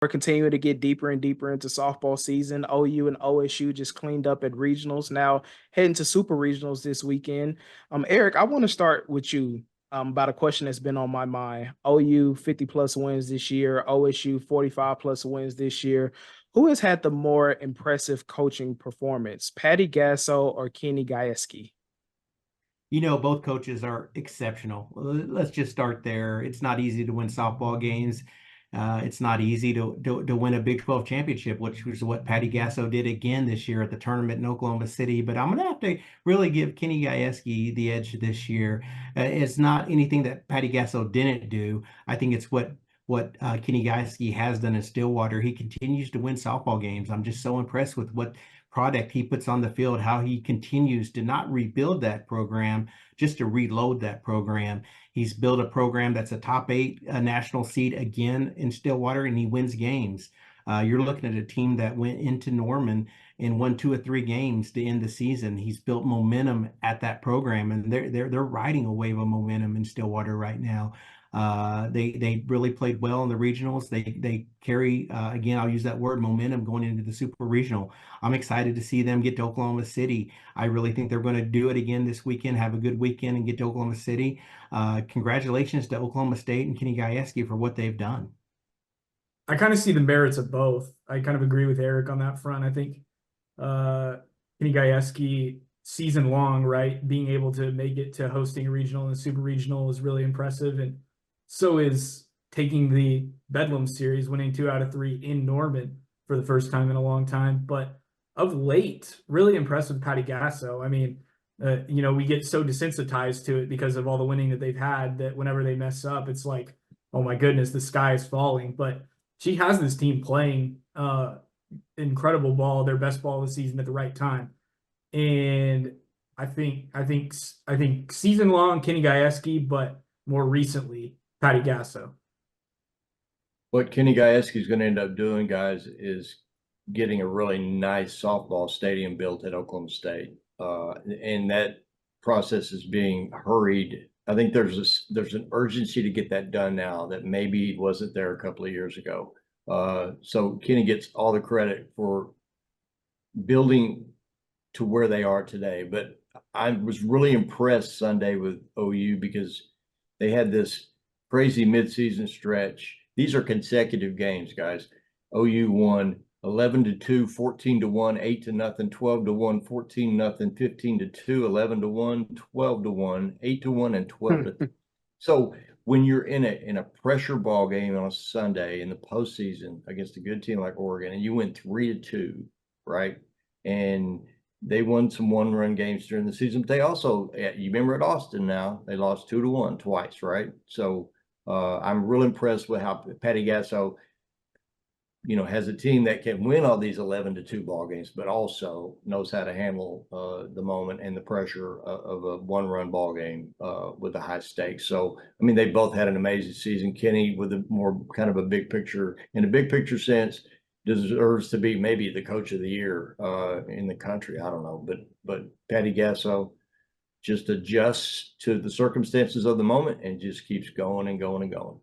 We're continuing to get deeper and deeper into softball season. OU and OSU just cleaned up at regionals. Now heading to super regionals this weekend. Eric, I want to start with you about a question that's been on my mind. OU 50 plus wins this year, OSU 45 plus wins this year. Who has had the more impressive coaching performance, Patty Gasso or Kenny Gajewski? Both coaches are exceptional. Let's just start there. It's not easy to win softball games. It's not easy to win a Big 12 championship, which was what Patty Gasso did again this year at the tournament in Oklahoma City. But I'm going to have to really give Kenny Gajewski the edge this year. It's not anything that Patty Gasso didn't do. I think it's what Kenny Gajewski has done in Stillwater. He continues to win softball games. I'm just so impressed with what product he puts on the field, how he continues to not rebuild that program, just to reload that program. He's built a program that's a top 8 national seed again in Stillwater, and he wins games. You're looking at a team that went into Norman and won 2 or 3 games to end the season. He's built momentum at that program, and they're riding a wave of momentum in Stillwater right now. They really played well in the regionals. They carry again, I'll use that word, momentum going into the super regional. I'm excited to see them get to Oklahoma City. I really think they're going to do it again this weekend, have a good weekend, and get to Oklahoma City. Congratulations to Oklahoma State and Kenny Gajewski for what they've done. I kind of see the merits of both. I kind of agree with Eric on that front. I think Kenny Gajewski season long, right, being able to make it to hosting a regional and a super regional is really impressive. And so is taking the Bedlam series, winning 2 out of 3 in Norman for the first time in a long time. But of late, really impressed with Patty Gasso. I mean, we get so desensitized to it because of all the winning that they've had that whenever they mess up, it's like, oh my goodness, the sky is falling. But she has this team playing incredible ball, their best ball of the season at the right time. And I think season long Kenny Gajewski, but more recently Patty Gasso. What Kenny Gajewski is going to end up doing, guys, is getting a really nice softball stadium built at Oklahoma State, and that process is being hurried. I think there's an urgency to get that done now that maybe wasn't there a couple of years ago. So Kenny gets all the credit for building to where they are today. But I was really impressed Sunday with OU because they had this crazy midseason stretch. These are consecutive games, guys. OU won 11-2, 14-1, 8-0, 12-1, 14-0, 15-2, 11-1, 12-1, 8-1, and 12-2. So when you're in a pressure ball game on a Sunday in the postseason against a good team like Oregon, and you win 3-2, right? And they won some one-run games during the season. But they also, you remember at Austin now, they lost 2-1 twice, right? So I'm real impressed with how Patty Gasso, has a team that can win all these 11-2 ball games, but also knows how to handle the moment and the pressure of a one-run ball game with the high stakes. So, I mean, they both had an amazing season. Kenny, with a more kind of a big picture, in a big picture sense, deserves to be maybe the coach of the year in the country. I don't know, but Patty Gasso just adjusts to the circumstances of the moment and just keeps going and going and going.